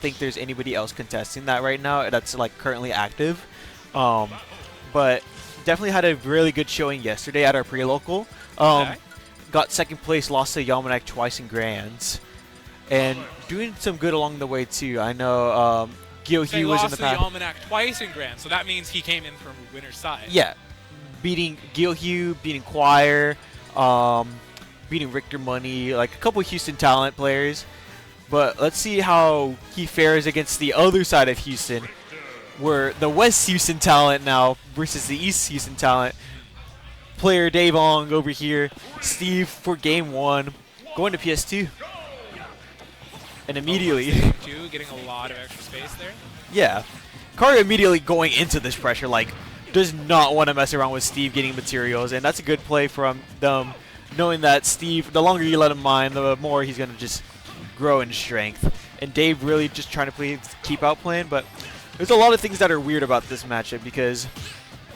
think there's anybody else contesting that right now that's like currently active. But definitely had a really good showing yesterday at our pre-local. Okay. Got second place, lost to Yamanak twice in grands, and doing some good along the way too. I know Gil So he Hugh was in lost the to past. Almanac twice in Grand, so that means he came in from winner's side. Yeah, beating Gil Hugh, beating Choir, beating Richter Money, like a couple Houston talent players. But let's see how he fares against the other side of Houston, where the West Houston talent now versus the East Houston talent. Player Daveong over here, Steve for game 1, going to PS2. And immediately, Two, getting a lot of extra space there. yeah, Karu immediately going into this pressure, like, does not want to mess around with Steve getting materials, and that's a good play from them, knowing that Steve, the longer you let him mine, the more he's going to just grow in strength. And Dave really just trying to keep out playing, but there's a lot of things that are weird about this matchup, because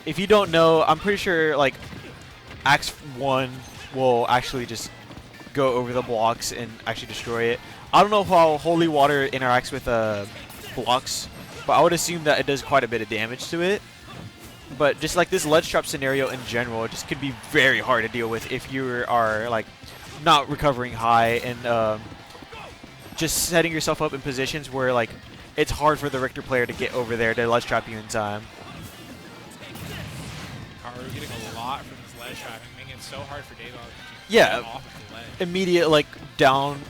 if you don't know, I'm pretty sure, like, Axe 1 will actually just go over the blocks and actually destroy it. I don't know how Holy Water interacts with blocks, but I would assume that it does quite a bit of damage to it. But just like this ledge trap scenario in general, it just could be very hard to deal with if you are like not recovering high and just setting yourself up in positions where like it's hard for the Richter player to get over there to ledge trap you in time. Karu getting a lot from his ledge trapping, making it so hard for Daveong to Yeah. get off of the ledge. Immediate like down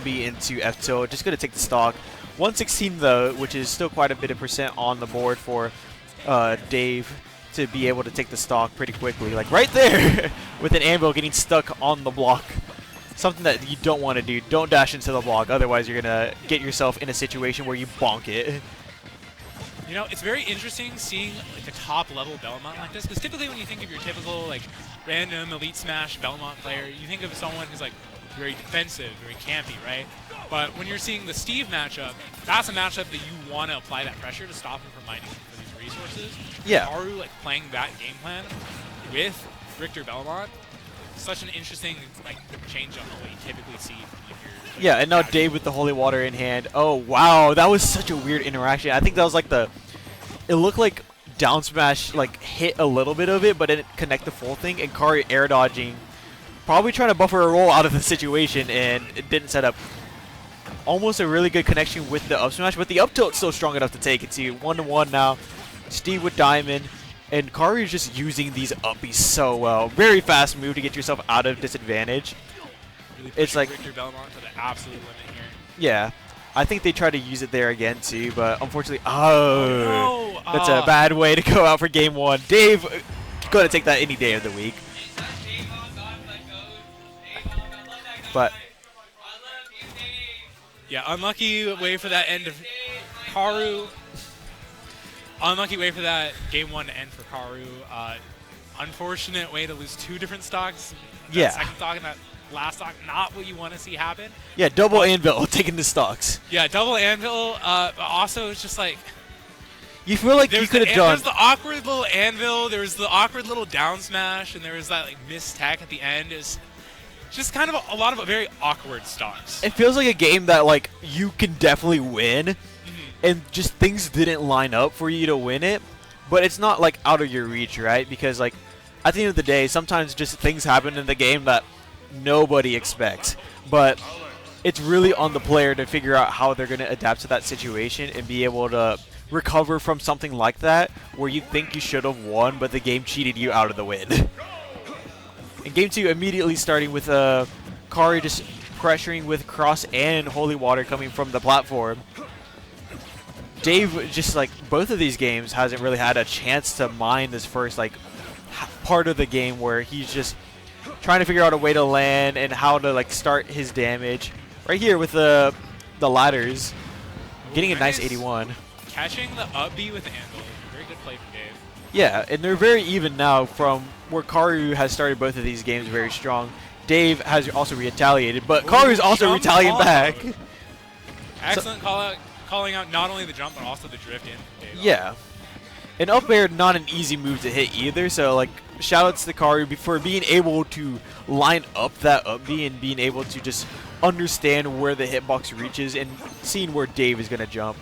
B into F tilt, just gonna take the stock. 116 though, which is still quite a bit of percent on the board for Dave to be able to take the stock pretty quickly, like right there with an anvil getting stuck on the block. Something that you don't want to do. Don't dash into the block, otherwise you're gonna get yourself in a situation where you bonk it. You know, it's very interesting seeing like a top level Belmont like this, because typically when you think of your typical like random Elite Smash Belmont player, you think of someone who's like very defensive, very campy, right? But when you're seeing the Steve matchup, that's a matchup that you want to apply that pressure to stop him from mining for these resources. Yeah. Karu like playing that game plan with Richter Belmont, such an interesting like change up what you typically see from like your Yeah, and now Dave with the Holy Water in hand. Oh, wow, that was such a weird interaction. I think that was like it looked like down smash like hit a little bit of it, but didn't connect the full thing, and Karu air dodging, probably trying to buffer a roll out of the situation, and it didn't set up almost a really good connection with the up smash, but the up tilt's still strong enough to take it to 1-1 now. Steve with Diamond, and Karu is just using these uppies so well. Very fast move to get yourself out of disadvantage. really It's like Richter Belmont to the absolute limit here. yeah, I think they tried to use it there again too, but unfortunately, oh, no. that's a bad way to go out for game 1. Dave, going to take that any day of the week. But Yeah, unlucky way for that end of Karu. Unlucky way for that game 1 to end for Karu. Unfortunate way to lose 2 different stocks. That Yeah. second stock and that last stock, not what you want to see happen. yeah, double anvil taking the stocks. Yeah, double anvil. But also, it's just like You feel like you could have done. There's the awkward little anvil. There was the awkward little down smash, and there was that like missed tech at the end. It's just kind of a lot of very awkward stocks. It feels like a game that like you can definitely win, and just things didn't line up for you to win it. But it's not like out of your reach, right? Because like at the end of the day, sometimes just things happen in the game that nobody expects. But it's really on the player to figure out how they're going to adapt to that situation and be able to recover from something like that where you think you should have won, but the game cheated you out of the win. In game 2, immediately starting with Karu just pressuring with Cross and Holy Water coming from the platform. Dave, just like both of these games, hasn't really had a chance to mine this first like part of the game where he's just trying to figure out a way to land and how to like start his damage. Right here with the ladders, getting a nice 81. Catching the up B with the anvil. Very good play from Dave. Yeah, and they're very even now from where Karu has started both of these games very strong. Dave has also retaliated, but Karu's also jump retaliating ball. back. Excellent calling out not only the jump but also the drift in from Dave. Yeah. And up air, not an easy move to hit either, so like shoutouts to Karu for being able to line up that up B and being able to just understand where the hitbox reaches and seeing where Dave is going to jump.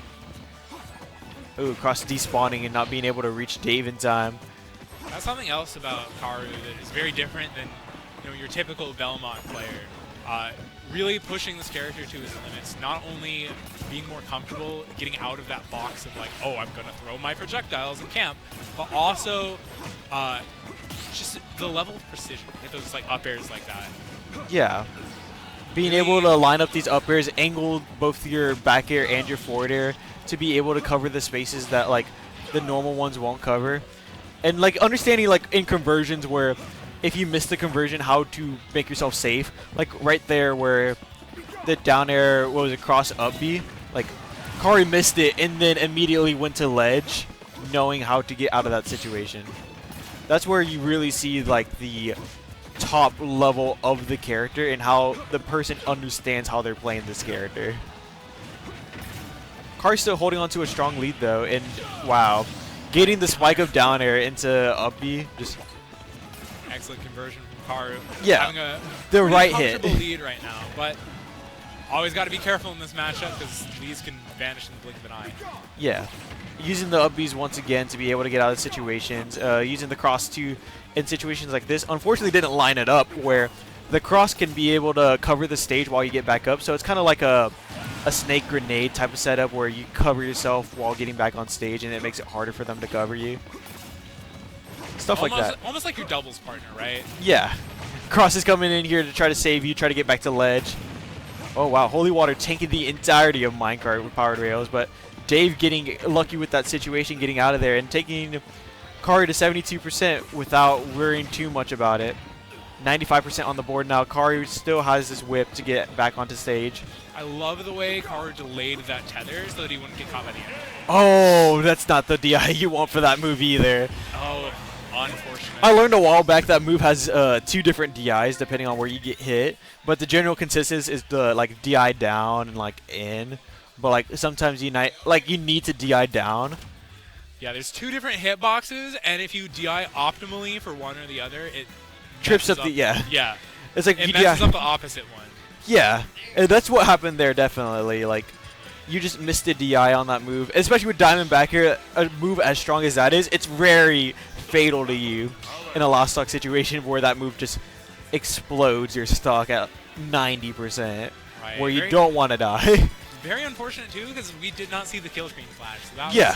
Ooh, cross despawning and not being able to reach Dave in time. That's something else about Karu that is very different than your typical Belmont player. Really pushing this character to his limits, not only being more comfortable getting out of that box of like, oh, I'm going to throw my projectiles in camp, but also just the level of precision. Hit those like up airs like that. Yeah. Being able to line up these up airs, angle both your back air and your forward air to be able to cover the spaces that like the normal ones won't cover. And like understanding like in conversions where if you miss the conversion, how to make yourself safe. Like right there where the down air, what was it, cross up B? Like Karu missed it and then immediately went to ledge, knowing how to get out of that situation. That's where you really see like the top level of the character and how the person understands how they're playing this character. Karu's still holding on to a strong lead though, and wow. Getting the spike of down air into up B, just excellent conversion from Karu. Yeah, having a the right hit. lead right now, but always got to be careful in this matchup because leads can vanish in the blink of an eye. Yeah, using the up Bs once again to be able to get out of situations. Using the cross 2 in situations like this. Unfortunately, didn't line it up where the cross can be able to cover the stage while you get back up. So it's kind of like a snake grenade type of setup where you cover yourself while getting back on stage, and it makes it harder for them to cover you. Stuff like that. Almost like your doubles partner, right? Yeah. Cross is coming in here to try to save you, try to get back to ledge. Oh, wow. Holy Water tanking the entirety of Minecart with powered rails, but Dave getting lucky with that situation, getting out of there, and taking Karu to 72% without worrying too much about it. 95% on the board now. Karu still has this whip to get back onto stage. I love the way Karu delayed that tether so that he wouldn't get caught by the end. Oh, that's not the DI you want for that move either. Oh, unfortunate. I learned a while back that move has 2 different DIs depending on where you get hit, but the general consensus is the like DI down and like in. But like sometimes you need to DI down. Yeah, there's 2 different hitboxes, and if you DI optimally for one or the other, it trips up the Yeah. It's like it messes up the opposite one. Yeah, and that's what happened there definitely. Like you just missed a DI on that move, especially with Diamondback here. A move as strong as that is, it's very fatal to you in a lost stock situation where that move just explodes your stock at 90%, Right. where you don't want to die. Very unfortunate too, because we did not see the kill screen flash. So that Yeah,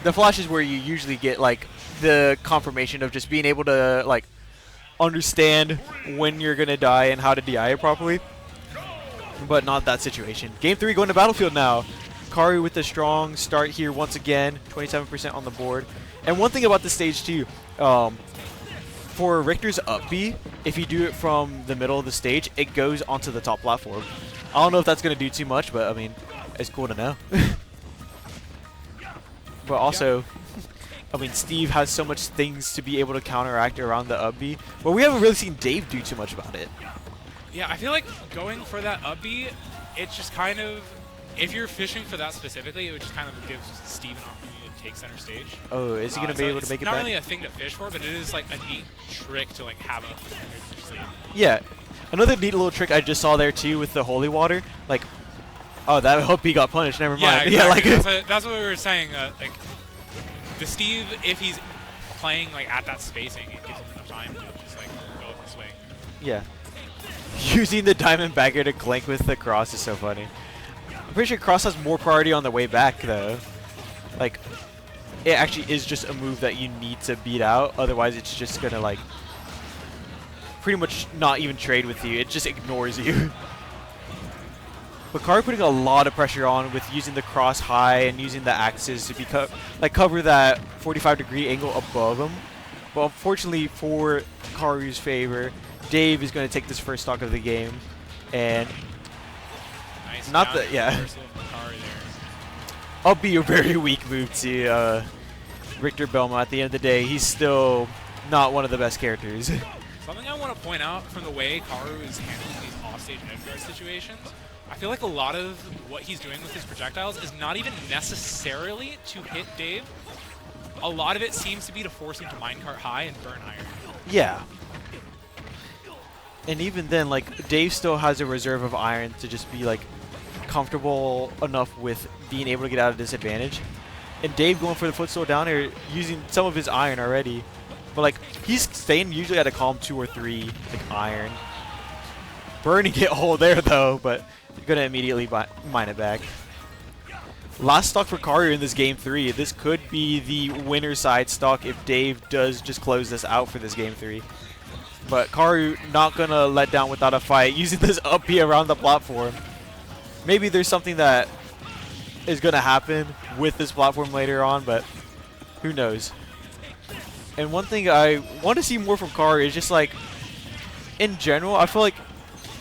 the flash is where you usually get like the confirmation of just being able to like understand when you're gonna die and how to DI it properly, but not that situation. Game 3 going to Battlefield now. Karu with a strong start here once again, 27% on the board. And one thing about the stage too, for Richter's up B, if you do it from the middle of the stage, it goes onto the top platform. I don't know if that's going to do too much, but I mean, it's cool to know. But also, I mean, Steve has so much things to be able to counteract around the up B, but we haven't really seen Dave do too much about it. Yeah, I feel like going for that up B, it's just kind of, if you're fishing for that specifically, it would just kind of give Steve an opportunity to take center stage. Oh, is he going to be able to make it back? It's not back? really a thing to fish for, but it is like a neat trick to like have a. Yeah. Another neat little trick I just saw there too with the holy water, like, oh, that hope he got punished. Never mind. Yeah, exactly. Yeah, like that's what we were saying. Like, the Steve, if he's playing like at that spacing, it gives him enough time to just like go up the swing. Yeah. Using the diamond bagger to clank with the cross is so funny. I'm pretty sure cross has more priority on the way back though. Like, it actually is just a move that you need to beat out. Otherwise, it's just gonna like pretty much not even trade with you. It just ignores you. But Karu putting a lot of pressure on with using the cross high and using the axes to be cover that 45-degree angle above him. But unfortunately for Karu's favor, Dave is going to take this first stock of the game, and nice not the I'll be a very weak move to Richter Belmont. At the end of the day, he's still not one of the best characters. Something I want to point out from the way Karu is handling these offstage edgeguard situations, I feel like a lot of what he's doing with his projectiles is not even necessarily to hit Dave. A lot of it seems to be to force him to minecart high and burn iron. Yeah. And even then, like, Dave still has a reserve of iron to just be, like, comfortable enough with being able to get out of disadvantage. And Dave going for the footstool down here, using some of his iron already. But, like, he's staying usually at a calm 2 or 3, like, iron. Burning it all there, though, but going to immediately mine it back. Last stock for Karu in this game 3. This could be the winner side stock if Dave does just close this out for this game 3. But Karu not going to let down without a fight, using this up B around the platform. Maybe there's something that is going to happen with this platform later on, but who knows. And one thing I want to see more from Karu is just, like, in general, I feel like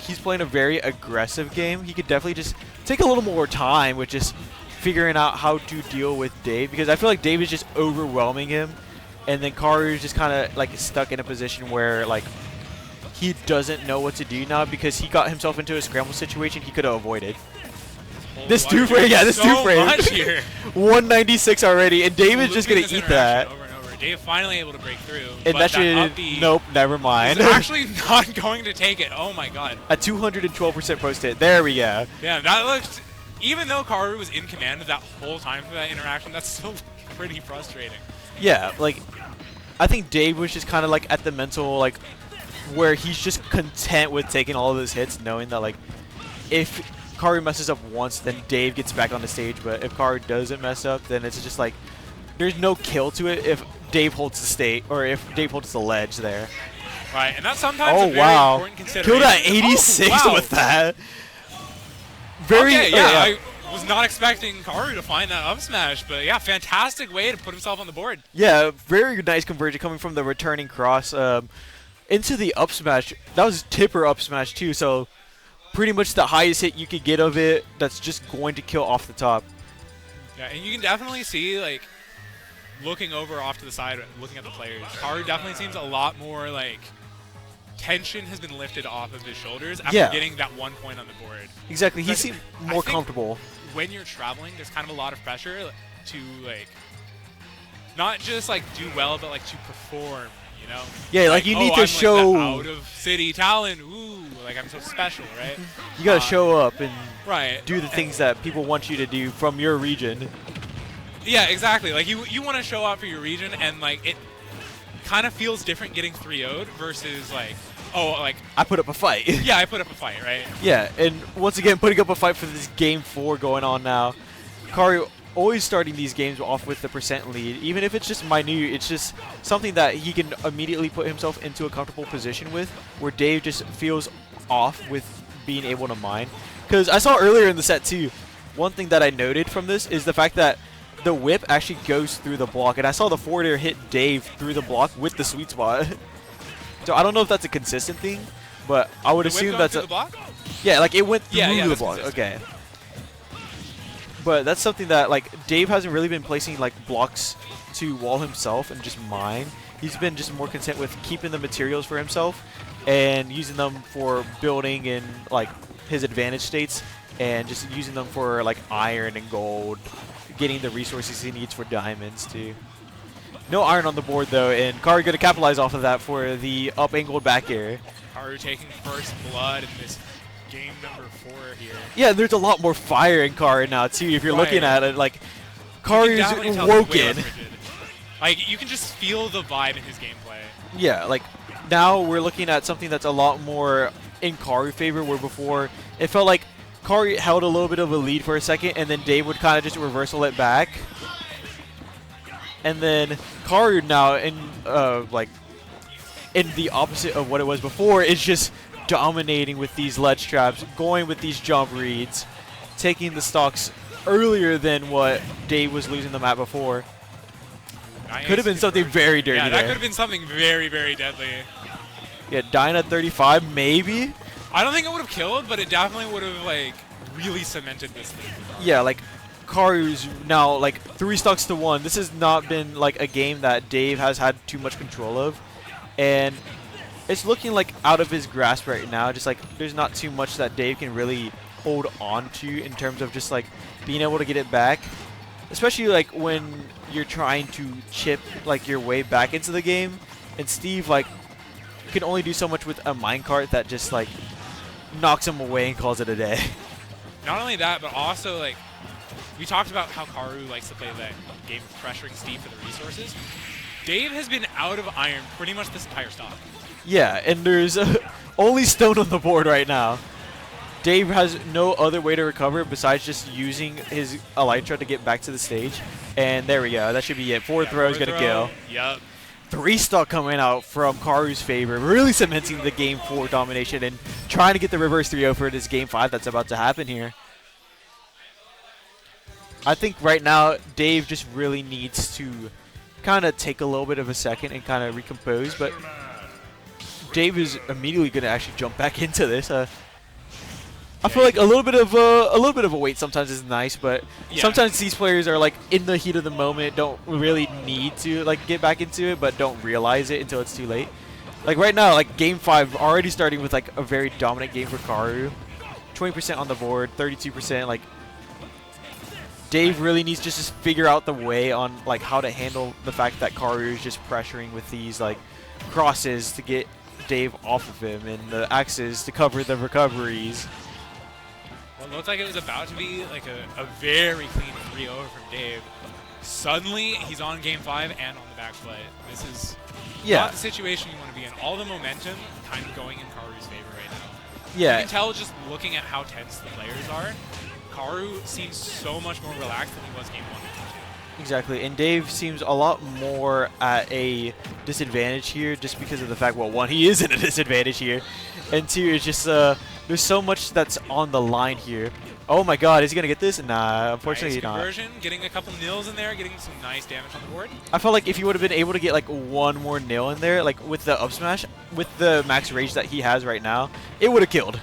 he's playing a very aggressive game. He could definitely just take a little more time with just figuring out how to deal with Dave, because I feel like Dave is just overwhelming him, and then Karu is just kind of like stuck in a position where like he doesn't know what to do now because he got himself into a scramble situation he could have avoided. This two frame, yeah, this so 2 frame. much here. 196 already, and Dave is just gonna eat that. Over and over. Dave finally able to break through. And that should, nope, never mind. He's actually not going to take it. Oh my god. A 212% post hit. There we go. Yeah, that looked. Even though Karu was in command that whole time for that interaction, that's still pretty frustrating. Yeah, like, I think Dave was just kind of like at the mental, like, where he's just content with taking all of those hits, knowing that, like, if Karu messes up once, then Dave gets back on the stage. But if Karu doesn't mess up, then it's just like, there's no kill to it if Dave holds the state, or if Dave holds the ledge there. Right, and that's sometimes a very important consideration. Killed at 86 with that. Very, okay, yeah, I was not expecting Karu to find that up smash, but yeah, fantastic way to put himself on the board. Yeah, very nice conversion coming from the returning cross into the up smash. That was tipper up smash too, so pretty much the highest hit you could get of it that's just going to kill off the top. Yeah, and you can definitely see, like, looking over off to the side, looking at the players, Karu definitely seems a lot more, like, tension has been lifted off of his shoulders after getting that 1 point on the board. Exactly. He seemed more comfortable. When you're traveling, there's kind of a lot of pressure to, like, not just, like, do well, but, like, to perform, you know? Yeah, like you need to show... Like, out-of-city talent. Ooh, like, I'm so special, right? You got to show up and right. do the things that people want you to do from your region. Yeah, exactly. Like, you want to show up for your region, and, like, it kind of feels different getting 3-0'd versus, like, oh, like... I put up a fight. Yeah, I put up a fight, right? Yeah, and once again, putting up a fight for this game 4 going on now. Karu always starting these games off with the percent lead. Even if it's just minute, it's just something that he can immediately put himself into a comfortable position with, where Dave just feels off with being able to mine. Because I saw earlier in the set, too, one thing that I noted from this is the fact that the whip actually goes through the block, and I saw the forward air hit Dave through the block with the sweet spot. So I don't know if that's a consistent thing, but I would assume that's a... The block? Yeah, like it went through the block. Consistent. Okay. But that's something that, like, Dave hasn't really been placing, like, blocks to wall himself and just mine. He's been just more content with keeping the materials for himself and using them for building in, like, his advantage states, and just using them for, like, iron and gold, getting the resources he needs for diamonds, too. No iron on the board, though, and Karu going to capitalize off of that for the up-angled back air. Karu taking first blood in this game number 4 here. Yeah, there's a lot more fire in Karu now, too, if you're looking at it. Like, Karu's woken. Like, you can just feel the vibe in his gameplay. Yeah, like, now we're looking at something that's a lot more in Karu's favor, where before it felt like Karu held a little bit of a lead for a second, and then Dave would kind of just reversal it back. And then Karu now, in the opposite of what it was before, is just dominating with these ledge traps, going with these jump reads, taking the stocks earlier than what Dave was losing them at before. Nice. Could have been something very dirty. Yeah, that there. could have been something very, very deadly. Yeah, dying at 35, maybe? I don't think it would have killed, but it definitely would have, like, really cemented this thing. Yeah, like, Karu's now, like, 3 stocks to 1. This has not been, like, a game that Dave has had too much control of. And it's looking, like, out of his grasp right now. Just, like, there's not too much that Dave can really hold on to in terms of just, like, being able to get it back. Especially, like, when you're trying to chip, like, your way back into the game. And Steve, like, can only do so much with a minecart that just like knocks him away and calls it a day. Not only that, but also like we talked about how Karu likes to play that game of pressuring Steve for the resources. Dave has been out of iron pretty much this entire stock. Yeah, and there's only stone on the board right now. Dave has no other way to recover besides just using his Elytra to get back to the stage. And there we go. That should be it. Forward throw is going to kill. Yep. 3 stock coming out from Karu's favor, really cementing the Game 4 domination and trying to get the reverse 3-0 for this Game 5 that's about to happen here. I think right now Dave just really needs to kind of take a little bit of a second and kind of recompose, but Dave is immediately going to actually jump back into this. I feel like a little bit of a wait sometimes is nice, but sometimes these players are like in the heat of the moment, don't really need to like get back into it, but don't realize it until it's too late. Like right now, like Game 5 already starting with like a very dominant game for Karu, 20% on the board, 32%. Like Dave really needs to just figure out the way on like how to handle the fact that Karu is just pressuring with these like crosses to get Dave off of him and the axes to cover the recoveries. Well, it looked like it was about to be like a very clean 3-0 from Dave. Suddenly, he's on Game 5 and on the back foot. This is not the situation you want to be in. All the momentum kind of going in Karu's favor right now. Yeah. You can tell just looking at how tense the players are. Karu seems so much more relaxed than he was Game 1 and 2. Exactly, and Dave seems a lot more at a disadvantage here just because of the fact, well, one, he is at a disadvantage here, and two, it's just there's so much that's on the line here. Oh my god, is he going to get this? Nah, unfortunately nice not. Conversion, getting a couple nils in there, getting some nice damage on the board. I felt like if he would have been able to get like one more nil in there, like with the up smash, with the max rage that he has right now, it would have killed.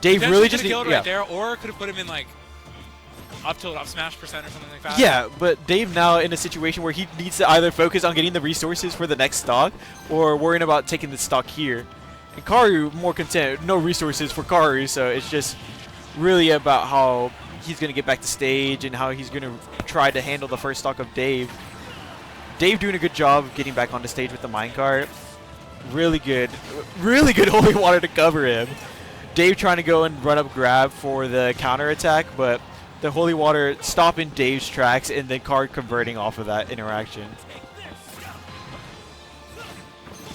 Dave really just killed right there, or could have put him in like up tilt up smash percent or something like that. Yeah, but Dave now in a situation where he needs to either focus on getting the resources for the next stock or worrying about taking the stock here. And Karu more content, no resources for Karu, so it's just really about how he's going to get back to stage and how he's going to try to handle the first stock of Dave. Dave doing a good job of getting back onto stage with the minecart. Really good holy water to cover him. Dave trying to go and run up grab for the counter attack, but the holy water stopping Dave's tracks and then Karu converting off of that interaction.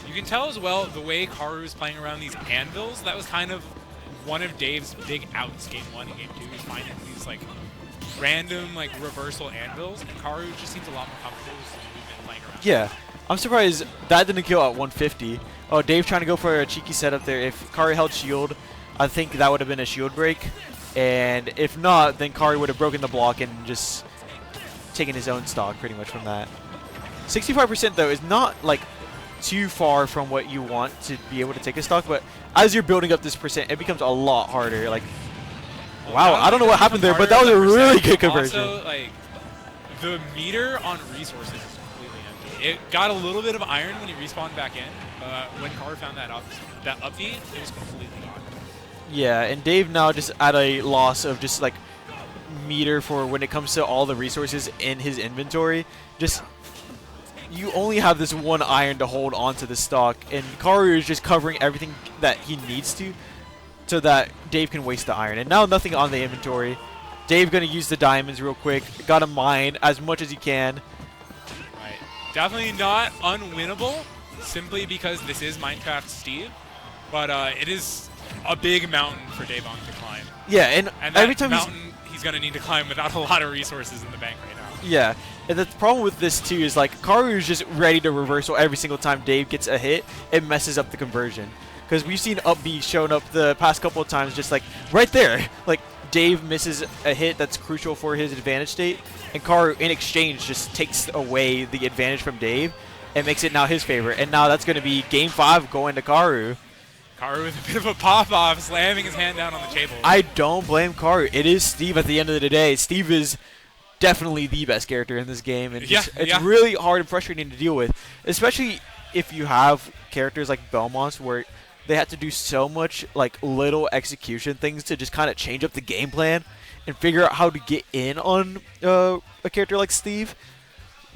You can tell as well the way Karu is playing around these anvils. That was kind of one of Dave's big outs Game 1 and Game 2. He's finding these like random like reversal anvils, and Karu just seems a lot more comfortable with the movement playing around. Yeah, I'm surprised that didn't kill at 150. Oh, Dave trying to go for a cheeky setup there. If Karu held shield, I think that would have been a shield break. And if not, then Karu would have broken the block and just taken his own stock pretty much from that. 65% though is not like too far from what you want to be able to take a stock, but as you're building up this percent, it becomes a lot harder. Like, wow, I don't know what happened there, but that was a really good conversion. Also, like, the meter on resources is completely empty. It got a little bit of iron when he respawned back in, but when Karu found that up feed, it was completely gone. Yeah, and Dave now just at a loss of just like meter for when it comes to all the resources in his inventory. Just you only have this one iron to hold onto the stock, and Karu is just covering everything that he needs to so that Dave can waste the iron. And now nothing on the inventory. Dave going to use the diamonds real quick. Got to mine as much as he can. Right. Definitely not unwinnable simply because this is Minecraft Steve, but it is a big mountain for Daveong to climb. Yeah, and every time he's going to need to climb without a lot of resources in the bank right now. Yeah, and the problem with this too is like Karu is just ready to reversal every single time Dave gets a hit. It messes up the conversion. Because we've seen up B shown up the past couple of times just like right there. Like Dave misses a hit that's crucial for his advantage state, and Karu in exchange just takes away the advantage from Dave and makes it now his favor. And now that's going to be Game 5 going to Karu. Karu with a bit of a pop-off, slamming his hand down on the table. I don't blame Karu. It is Steve at the end of the day. Steve is definitely the best character in this game, and it's really hard and frustrating to deal with, especially if you have characters like Belmont's where they have to do so much like little execution things to just kind of change up the game plan and figure out how to get in on a character like Steve.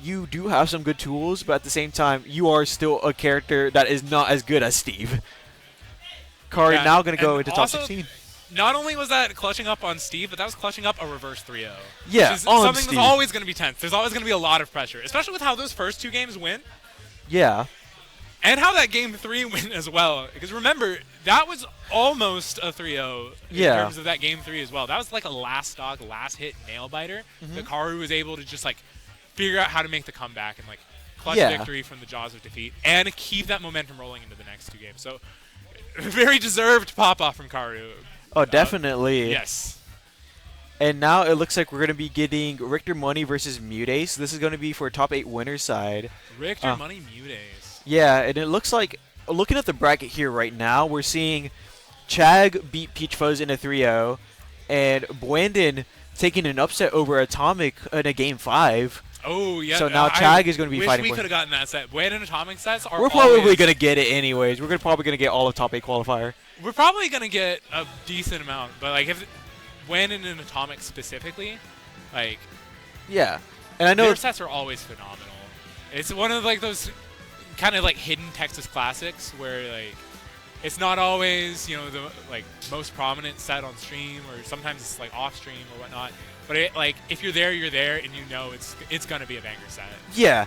you do have some good tools, but at the same time, you are still a character that is not as good as Steve. Karu now going to go into top 16. Not only was that clutching up on Steve, but that was clutching up a reverse 3-0. Yeah, which is on something Steve. that's always going to be tense. There's always going to be a lot of pressure, especially with how those first 2 games went. Yeah. And how that game 3 went as well. Because remember, that was almost a 3-0 in terms of that game 3 as well. That was like a last stock, last hit nail biter that Karu was able to just like figure out how to make the comeback and like clutch victory from the jaws of defeat and keep that momentum rolling into the next 2 games. So very deserved pop-off from Karu. Oh, definitely. Yes. And now it looks like we're going to be getting Richter Money versus Mutace. This is going to be for top 8 winner side. Richter Money Mutace. Yeah, and it looks like, looking at the bracket here right now, we're seeing Chag beat Peach Fuzz in a 3-0, and Brandon taking an upset over Atomic in a game 5. Oh, yeah. So now Chag is going to be fighting. We could have gotten that set. Brandon Atomic sets are We're probably going to get it anyways. We're probably going to get all of top 8 qualifier. We're probably going to get a decent amount, but like if Brandon and Atomic specifically, like yeah. And I know their sets are always phenomenal. It's one of like those kind of like hidden Texas classics where like it's not always, you know, the like most prominent set on stream, or sometimes it's like off stream or whatnot. But it, like if you're there, and you know it's gonna be a banger set. Yeah,